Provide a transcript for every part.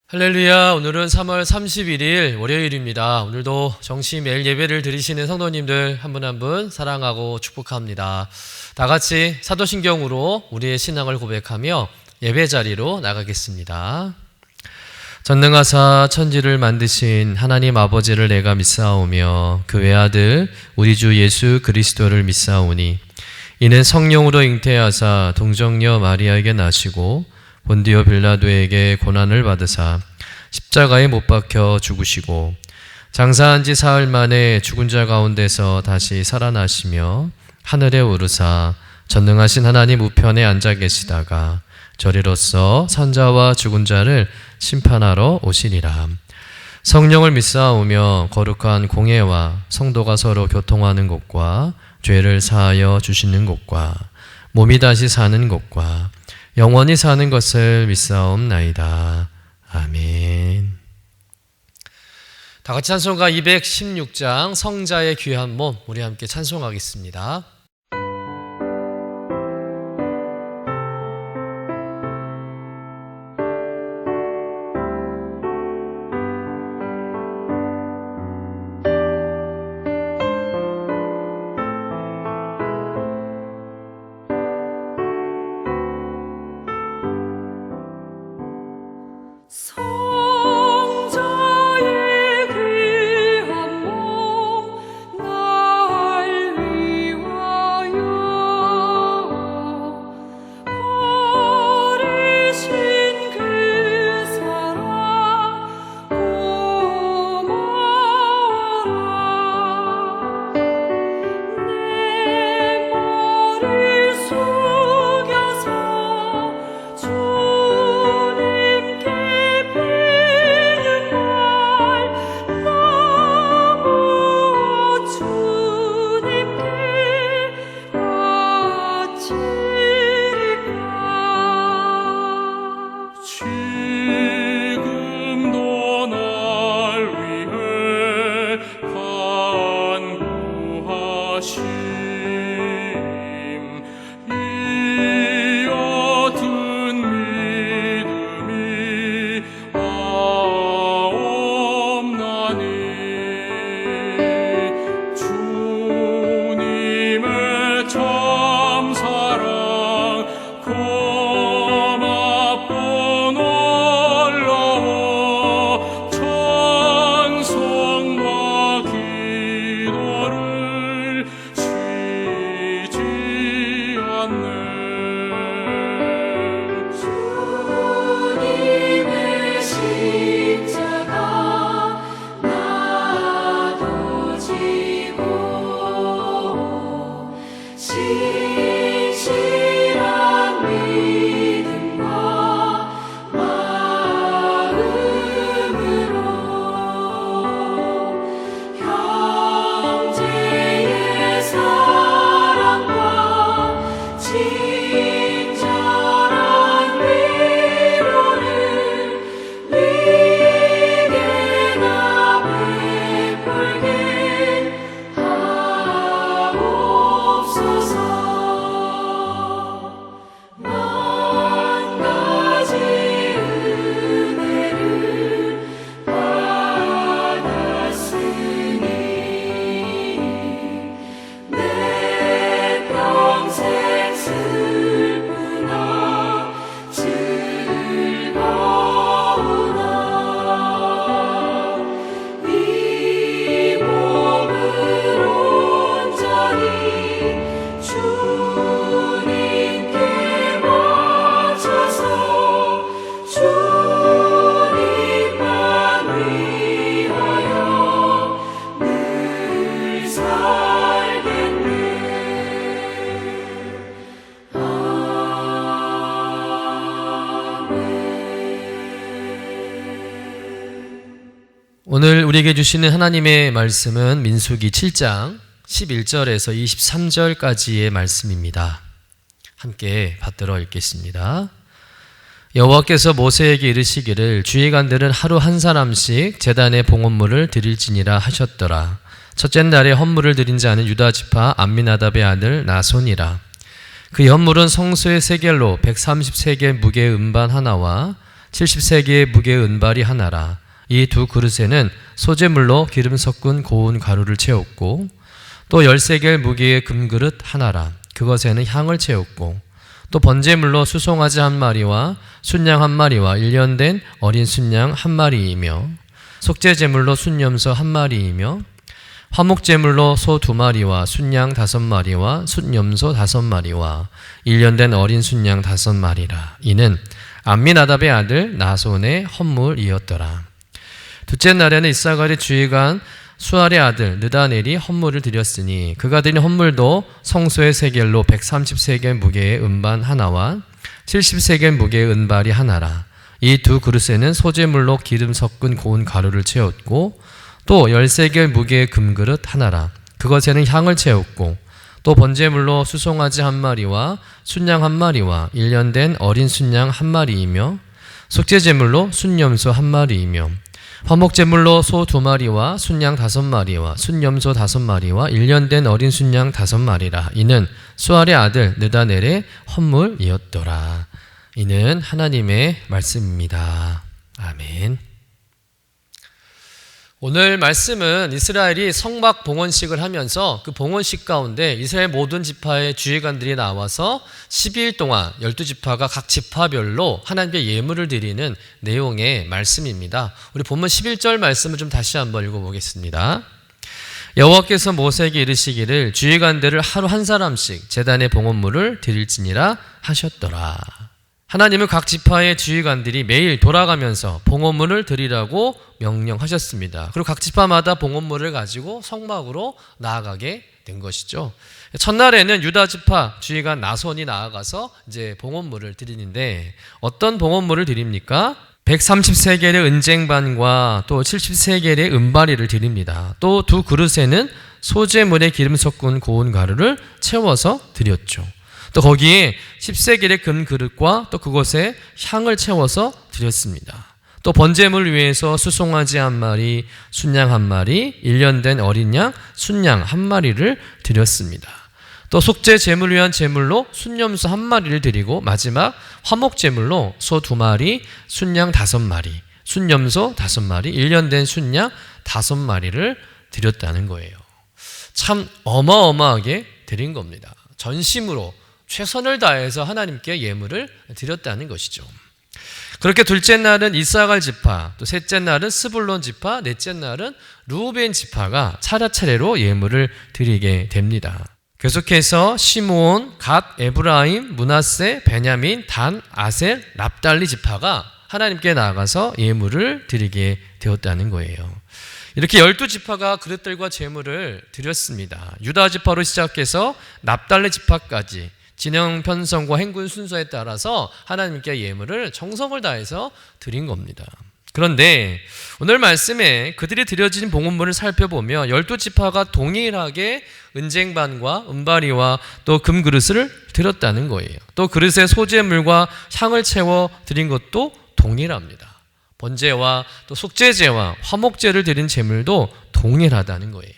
할렐루야. 오늘은 3월 31일 월요일입니다. 오늘도 정시 매일 예배를 드리시는 성도님들 한 분 한 분 사랑하고 축복합니다. 다 같이 사도신경으로 우리의 신앙을 고백하며 예배 자리로 나가겠습니다. 전능하사 천지를 만드신 하나님 아버지를 내가 믿사오며 그 외아들 우리 주 예수 그리스도를 믿사오니 이는 성령으로 잉태하사 동정녀 마리아에게 나시고 본디오 빌라도에게 고난을 받으사 십자가에 못 박혀 죽으시고 장사한 지 사흘 만에 죽은 자 가운데서 다시 살아나시며 하늘에 오르사 전능하신 하나님 우편에 앉아 계시다가 저리로서 산자와 죽은 자를 심판하러 오시리라. 성령을 믿사오며 거룩한 공예와 성도가 서로 교통하는 것과 죄를 사하여 주시는 것과 몸이 다시 사는 것과 영원히 사는 것을 믿사옵나이다. 아멘. 다 같이 찬송가 216장 성자의 귀한 몸 우리 함께 찬송하겠습니다. 오늘 우리에게 주시는 하나님의 말씀은 민수기 7장 11절에서 23절까지의 말씀입니다. 함께 받들어 읽겠습니다. 여호와께서 모세에게 이르시기를 주의 간들은 하루 한 사람씩 제단에 봉헌물을 드릴지니라 하셨더라. 첫째 날에 헌물을 드린 자는 유다 지파 암미나답의 아들 나손이라. 그 헌물은 성소의 세겔로 130세겔 무게의 음반 하나와 70세개의 무게의 은발이 하나라. 이 두 그릇에는 소재물로 기름 섞은 고운 가루를 채웠고 또 13개의 무게의 금그릇 하나라. 그것에는 향을 채웠고 또 번제물로 수송아지 한 마리와 순양 한 마리와 1년 된 어린 순양 한 마리이며 속죄제물로 순염소 한 마리이며 화목제물로 소 2마리와 순양 5마리와 순염소 5마리와 1년 된 어린 순양 5마리라. 이는 암미나답의 아들 나손의 헌물이었더라. 둘째 날에는 이사갈의 주의관 수알의 아들 느다넬이 헌물을 드렸으니 그가 드린 헌물도 성소의 세겔로 130세겔 무게의 은반 하나와 70세겔 무게의 은발이 하나라. 이 두 그릇에는 소재물로 기름 섞은 고운 가루를 채웠고 또 13개의 무게의 금그릇 하나라. 그것에는 향을 채웠고 또 번제물로 수송아지 한 마리와 순양 한 마리와 1년 된 어린 순양 한 마리이며 속죄제물로 순염소 한 마리이며 화목제물로 소 2마리와 순양 5마리와 순염소 5마리와 1년 된 어린 순양 5마리라. 이는 수알의 아들 느다넬의 헌물이었더라. 이는 하나님의 말씀입니다. 아멘. 오늘 말씀은 이스라엘이 성막 봉헌식을 하면서 그 봉헌식 가운데 이스라엘 모든 지파의 주의관들이 나와서 12일 동안 12지파가 각 지파별로 하나님께 예물을 드리는 내용의 말씀입니다. 우리 본문 11절 말씀을 좀 다시 한번 읽어보겠습니다. 여호와께서 모세에게 이르시기를 주의관들을 하루 한 사람씩 제단의 봉헌물을 드릴지니라 하셨더라. 하나님은 각 지파의 지휘관들이 매일 돌아가면서 봉헌물을 드리라고 명령하셨습니다. 그리고 각 지파마다 봉헌물을 가지고 성막으로 나아가게 된 것이죠. 첫날에는 유다 지파 지휘관 나손이 나아가서 이제 봉헌물을 드리는데 어떤 봉헌물을 드립니까? 130세겔의 은쟁반과 또 70세겔의 은바리를 드립니다. 또 두 그릇에는 소재물에 기름 섞은 고운 가루를 채워서 드렸죠. 또 거기에 10세겔의 금 그릇과 또 그것에 향을 채워서 드렸습니다. 또 번제물 위에서 수송아지 한 마리, 순양 한 마리, 1년 된 어린 양, 순양 한 마리를 드렸습니다. 또 속죄 제물 위한 제물로 순염소 한 마리를 드리고 마지막 화목 제물로 소 2마리, 순양 5마리, 순염소 5마리, 1년 된 순양 5마리를 드렸다는 거예요. 참 어마어마하게 드린 겁니다. 전심으로 최선을 다해서 하나님께 예물을 드렸다는 것이죠. 그렇게 둘째 날은 이사갈 지파, 또 셋째 날은 스불론 지파, 넷째 날은 루벤 지파가 차례차례로 예물을 드리게 됩니다. 계속해서 시므온, 갓, 에브라임, 므낫세, 베냐민, 단, 아셀, 납달리 지파가 하나님께 나아가서 예물을 드리게 되었다는 거예요. 이렇게 12지파가 그릇들과 제물을 드렸습니다. 유다 지파로 시작해서 납달리 지파까지 진영 편성과 행군 순서에 따라서 하나님께 예물을 정성을 다해서 드린 겁니다. 그런데 오늘 말씀에 그들이 드려진 봉헌물을 살펴보며 12지파가 동일하게 은쟁반과 은바리와 또 금그릇을 드렸다는 거예요. 또 그릇에 소재물과 향을 채워 드린 것도 동일합니다. 번제와 또 속죄제와 화목제를 드린 제물도 동일하다는 거예요.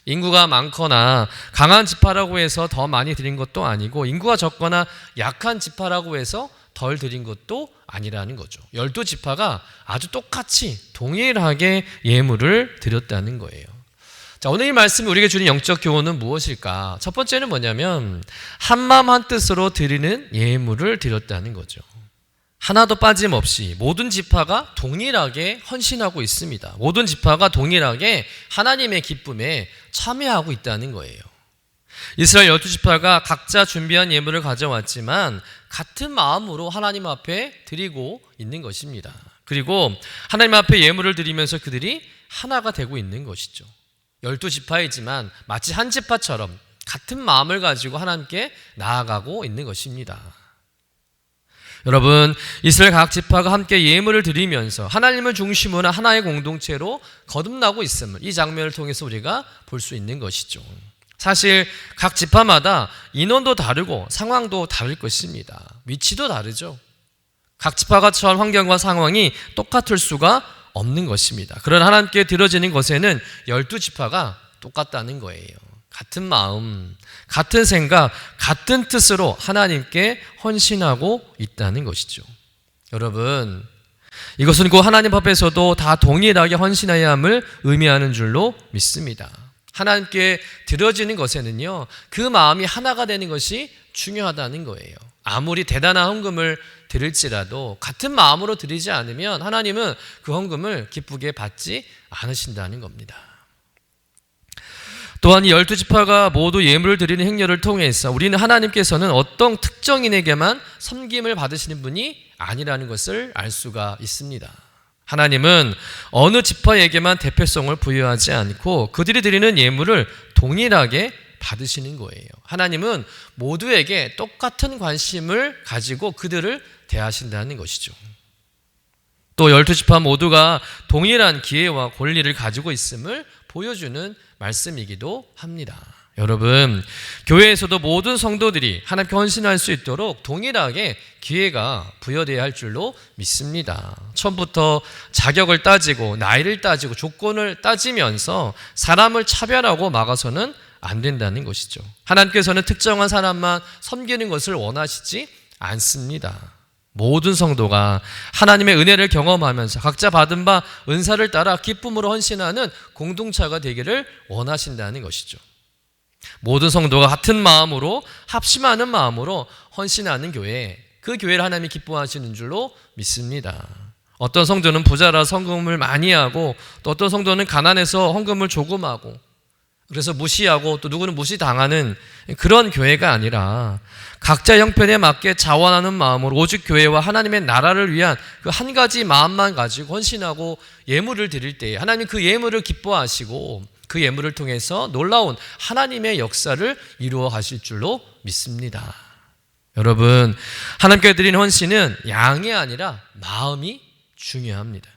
인구가 많거나 강한 지파라고 해서 더 많이 드린 것도 아니고 인구가 적거나 약한 지파라고 해서 덜 드린 것도 아니라는 거죠. 12지파가 아주 똑같이 동일하게 예물을 드렸다는 거예요. 자, 오늘 이 말씀이 우리에게 주는 영적 교훈은 무엇일까? 첫 번째는 뭐냐면 한마음 한뜻으로 드리는 예물을 드렸다는 거죠. 하나도 빠짐없이 모든 지파가 동일하게 헌신하고 있습니다. 모든 지파가 동일하게 하나님의 기쁨에 참여하고 있다는 거예요. 이스라엘 12지파가 각자 준비한 예물을 가져왔지만 같은 마음으로 하나님 앞에 드리고 있는 것입니다. 그리고 하나님 앞에 예물을 드리면서 그들이 하나가 되고 있는 것이죠. 12지파이지만 마치 한 지파처럼 같은 마음을 가지고 하나님께 나아가고 있는 것입니다. 여러분, 이스라엘 각 지파가 함께 예물을 드리면서 하나님을 중심으로 하나의 공동체로 거듭나고 있음을 이 장면을 통해서 우리가 볼 수 있는 것이죠. 사실 각 지파마다 인원도 다르고 상황도 다를 것입니다. 위치도 다르죠. 각 지파가 처한 환경과 상황이 똑같을 수가 없는 것입니다. 그러나 하나님께 드려지는 것에는 12지파가 똑같다는 거예요. 같은 마음, 같은 생각, 같은 뜻으로 하나님께 헌신하고 있다는 것이죠. 여러분, 이것은 곧 하나님 앞에서도 다 동일하게 헌신해야 함을 의미하는 줄로 믿습니다. 하나님께 드려지는 것에는요, 그 마음이 하나가 되는 것이 중요하다는 거예요. 아무리 대단한 헌금을 드릴지라도 같은 마음으로 드리지 않으면 하나님은 그 헌금을 기쁘게 받지 않으신다는 겁니다. 또한 이 12지파가 모두 예물을 드리는 행렬을 통해서 우리는 하나님께서는 어떤 특정인에게만 섬김을 받으시는 분이 아니라는 것을 알 수가 있습니다. 하나님은 어느 지파에게만 대표성을 부여하지 않고 그들이 드리는 예물을 동일하게 받으시는 거예요. 하나님은 모두에게 똑같은 관심을 가지고 그들을 대하신다는 것이죠. 또 12지파 모두가 동일한 기회와 권리를 가지고 있음을 보여주는 말씀이기도 합니다. 여러분, 교회에서도 모든 성도들이 하나님께 헌신할 수 있도록 동일하게 기회가 부여되어야 할 줄로 믿습니다. 처음부터 자격을 따지고 나이를 따지고 조건을 따지면서 사람을 차별하고 막아서는 안 된다는 것이죠. 하나님께서는 특정한 사람만 섬기는 것을 원하시지 않습니다. 모든 성도가 하나님의 은혜를 경험하면서 각자 받은 바 은사를 따라 기쁨으로 헌신하는 공동체가 되기를 원하신다는 것이죠. 모든 성도가 같은 마음으로 합심하는 마음으로 헌신하는 교회, 그 교회를 하나님이 기뻐하시는 줄로 믿습니다. 어떤 성도는 부자라 헌금을 많이 하고 또 어떤 성도는 가난해서 헌금을 조금 하고 그래서 무시하고 또 누구는 무시당하는 그런 교회가 아니라 각자 형편에 맞게 자원하는 마음으로 오직 교회와 하나님의 나라를 위한 그 한 가지 마음만 가지고 헌신하고 예물을 드릴 때 하나님 그 예물을 기뻐하시고 그 예물을 통해서 놀라운 하나님의 역사를 이루어 가실 줄로 믿습니다. 여러분, 하나님께 드린 헌신은 양이 아니라 마음이 중요합니다.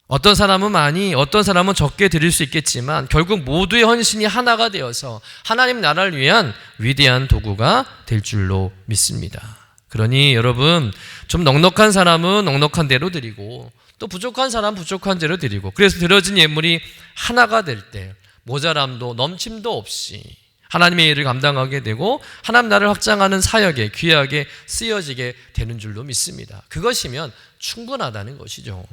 어떤 사람은 많이, 어떤 사람은 적게 드릴 수 있겠지만 결국 모두의 헌신이 하나가 되어서 하나님 나라를 위한 위대한 도구가 될 줄로 믿습니다. 그러니 여러분, 좀 넉넉한 사람은 넉넉한 대로 드리고 또 부족한 사람은 부족한 대로 드리고 그래서 드려진 예물이 하나가 될 때 모자람도 넘침도 없이 하나님의 일을 감당하게 되고 하나님 나라를 확장하는 사역에 귀하게 쓰여지게 되는 줄로 믿습니다. 그것이면 충분하다는 것이죠.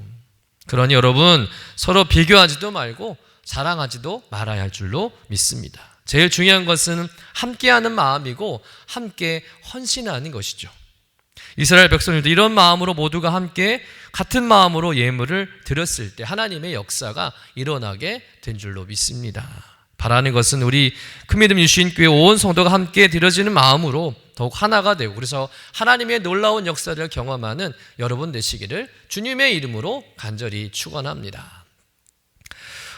그러니 여러분, 서로 비교하지도 말고 자랑하지도 말아야 할 줄로 믿습니다. 제일 중요한 것은 함께하는 마음이고 함께 헌신하는 것이죠. 이스라엘 백성들도 이런 마음으로 모두가 함께 같은 마음으로 예물을 드렸을 때 하나님의 역사가 일어나게 된 줄로 믿습니다. 바라는 것은 우리 큰 믿음 유신교회 온 성도가 함께 드려지는 마음으로 더욱 하나가 되고 그래서 하나님의 놀라운 역사를 경험하는 여러분 되시기를 주님의 이름으로 간절히 축원합니다.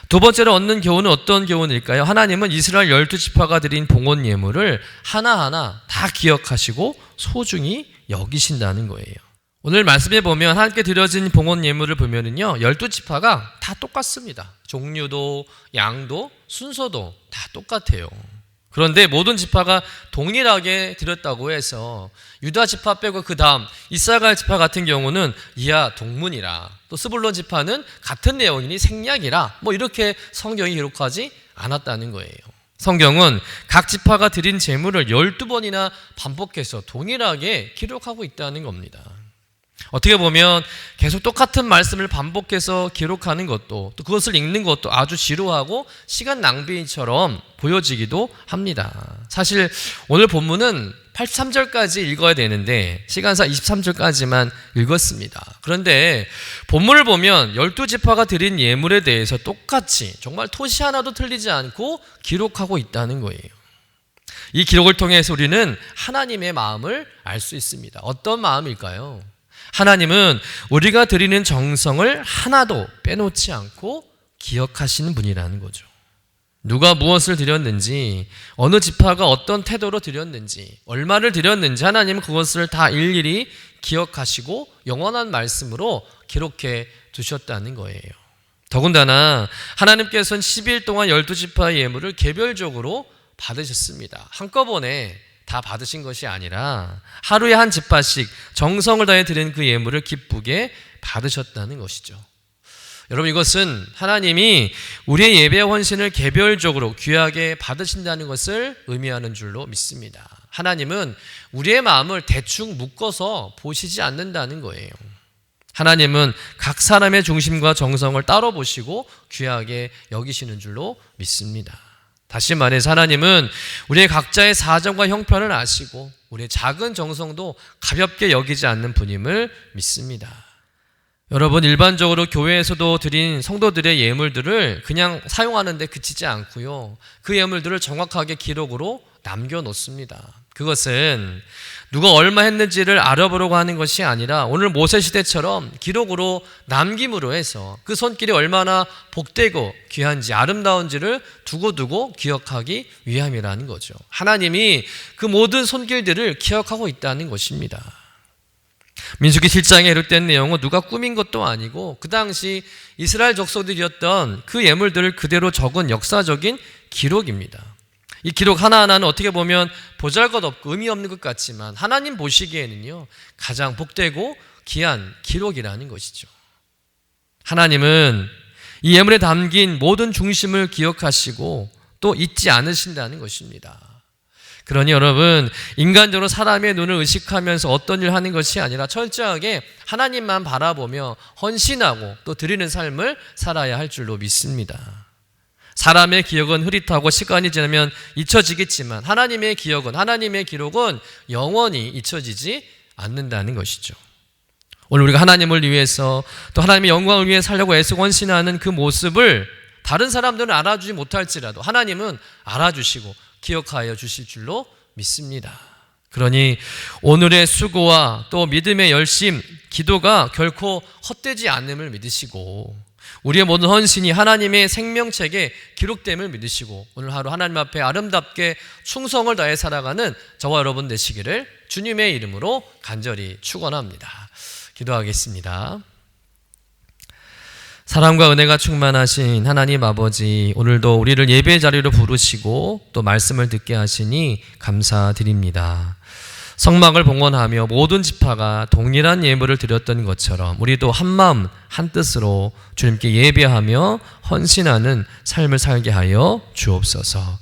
두 번째로 얻는 교훈은 어떤 교훈일까요? 하나님은 이스라엘 12지파가 드린 봉헌 예물을 하나하나 다 기억하시고 소중히 여기신다는 거예요. 오늘 말씀에 보면 하나님께 드려진 봉헌 예물을 보면은요, 12지파가 다 똑같습니다. 종류도 양도 순서도 다 똑같아요. 그런데 모든 지파가 동일하게 드렸다고 해서 유다 지파 빼고 그 다음 이사갈 지파 같은 경우는 이하 동문이라 또 스불론 지파는 같은 내용이니 생략이라 이렇게 성경이 기록하지 않았다는 거예요. 성경은 각 지파가 드린 제물을 12번이나 반복해서 동일하게 기록하고 있다는 겁니다. 어떻게 보면 계속 똑같은 말씀을 반복해서 기록하는 것도 또 그것을 읽는 것도 아주 지루하고 시간 낭비처럼 보여지기도 합니다. 사실 오늘 본문은 83절까지 읽어야 되는데 시간상 23절까지만 읽었습니다. 그런데 본문을 보면 12지파가 드린 예물에 대해서 똑같이 정말 토시 하나도 틀리지 않고 기록하고 있다는 거예요. 이 기록을 통해서 우리는 하나님의 마음을 알 수 있습니다. 어떤 마음일까요? 하나님은 우리가 드리는 정성을 하나도 빼놓지 않고 기억하시는 분이라는 거죠. 누가 무엇을 드렸는지, 어느 지파가 어떤 태도로 드렸는지, 얼마를 드렸는지 하나님은 그것을 다 일일이 기억하시고 영원한 말씀으로 기록해 두셨다는 거예요. 더군다나 하나님께서는 10일 동안 12지파의 예물을 개별적으로 받으셨습니다. 한꺼번에 다 받으신 것이 아니라 하루에 한 지파씩 정성을 다해 드린 그 예물을 기쁘게 받으셨다는 것이죠. 여러분, 이것은 하나님이 우리의 예배와 헌신을 개별적으로 귀하게 받으신다는 것을 의미하는 줄로 믿습니다. 하나님은 우리의 마음을 대충 묶어서 보시지 않는다는 거예요. 하나님은 각 사람의 중심과 정성을 따로 보시고 귀하게 여기시는 줄로 믿습니다. 다시 말해서 하나님은 우리의 각자의 사정과 형편을 아시고 우리의 작은 정성도 가볍게 여기지 않는 분임을 믿습니다. 여러분, 일반적으로 교회에서도 드린 성도들의 예물들을 그냥 사용하는 데 그치지 않고요, 그 예물들을 정확하게 기록으로 남겨놓습니다. 그것은 누가 얼마 했는지를 알아보려고 하는 것이 아니라 오늘 모세시대처럼 기록으로 남김으로 해서 그 손길이 얼마나 복되고 귀한지 아름다운지를 두고두고 기억하기 위함이라는 거죠. 하나님이 그 모든 손길들을 기억하고 있다는 것입니다. 민수기 7장에 기록된 내용은 누가 꾸민 것도 아니고 그 당시 이스라엘 족속들이었던 그 예물들을 그대로 적은 역사적인 기록입니다. 이 기록 하나하나는 어떻게 보면 보잘것없고 의미 없는 것 같지만 하나님 보시기에는요, 가장 복되고 귀한 기록이라는 것이죠. 하나님은 이 예물에 담긴 모든 중심을 기억하시고 또 잊지 않으신다는 것입니다. 그러니 여러분, 인간적으로 사람의 눈을 의식하면서 어떤 일을 하는 것이 아니라 철저하게 하나님만 바라보며 헌신하고 또 드리는 삶을 살아야 할 줄로 믿습니다. 사람의 기억은 흐릿하고 시간이 지나면 잊혀지겠지만 하나님의 기억은, 하나님의 기록은 영원히 잊혀지지 않는다는 것이죠. 오늘 우리가 하나님을 위해서 또 하나님의 영광을 위해 살려고 애쓰고 헌신하는 그 모습을 다른 사람들은 알아주지 못할지라도 하나님은 알아주시고 기억하여 주실 줄로 믿습니다. 그러니 오늘의 수고와 또 믿음의 열심, 기도가 결코 헛되지 않음을 믿으시고 우리의 모든 헌신이 하나님의 생명책에 기록됨을 믿으시고 오늘 하루 하나님 앞에 아름답게 충성을 다해 살아가는 저와 여러분 되시기를 주님의 이름으로 간절히 축원합니다. 기도하겠습니다. 사랑과 은혜가 충만하신 하나님 아버지, 오늘도 우리를 예배 자리로 부르시고 또 말씀을 듣게 하시니 감사드립니다. 성막을 봉헌하며 모든 지파가 동일한 예물을 드렸던 것처럼 우리도 한마음 한뜻으로 주님께 예배하며 헌신하는 삶을 살게 하여 주옵소서.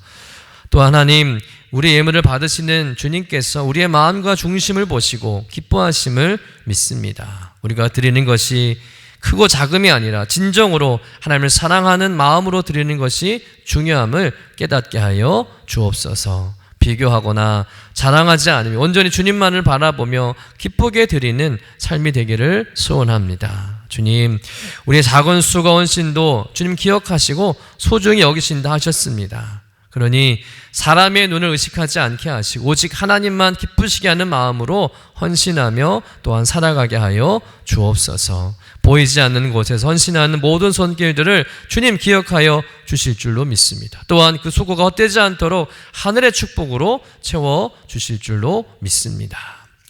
또 하나님, 우리 예물을 받으시는 주님께서 우리의 마음과 중심을 보시고 기뻐하심을 믿습니다. 우리가 드리는 것이 크고 작음이 아니라 진정으로 하나님을 사랑하는 마음으로 드리는 것이 중요함을 깨닫게 하여 주옵소서. 비교하거나 자랑하지 않으며 온전히 주님만을 바라보며 기쁘게 드리는 삶이 되기를 소원합니다. 주님, 우리의 작은 수고와 헌신도 주님 기억하시고 소중히 여기신다 하셨습니다. 그러니 사람의 눈을 의식하지 않게 하시고 오직 하나님만 기쁘시게 하는 마음으로 헌신하며 또한 살아가게 하여 주옵소서. 보이지 않는 곳에서 헌신하는 모든 손길들을 주님 기억하여 주실 줄로 믿습니다. 또한 그 수고가 헛되지 않도록 하늘의 축복으로 채워 주실 줄로 믿습니다.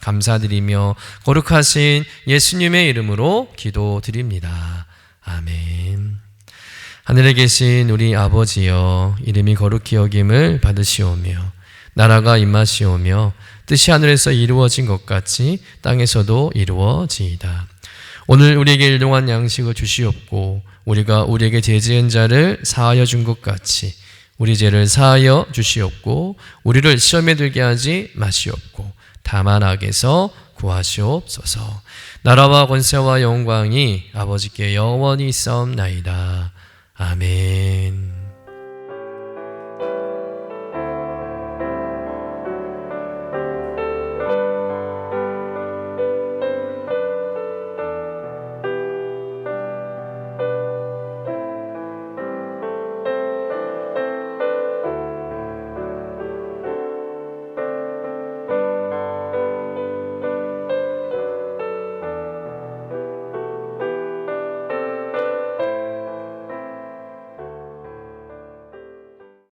감사드리며 거룩하신 예수님의 이름으로 기도드립니다. 아멘. 하늘에 계신 우리 아버지여, 이름이 거룩히 여김을 받으시오며 나라가 임하시오며 뜻이 하늘에서 이루어진 것 같이 땅에서도 이루어지이다. 오늘 우리에게 일용할 양식을 주시옵고 우리가 우리에게 죄 지은 자를 사하여 준 것 같이 우리 죄를 사하여 주시옵고 우리를 시험에 들게 하지 마시옵고 다만 악에서 구하시옵소서. 나라와 권세와 영광이 아버지께 영원히 있사옵나이다. 아멘.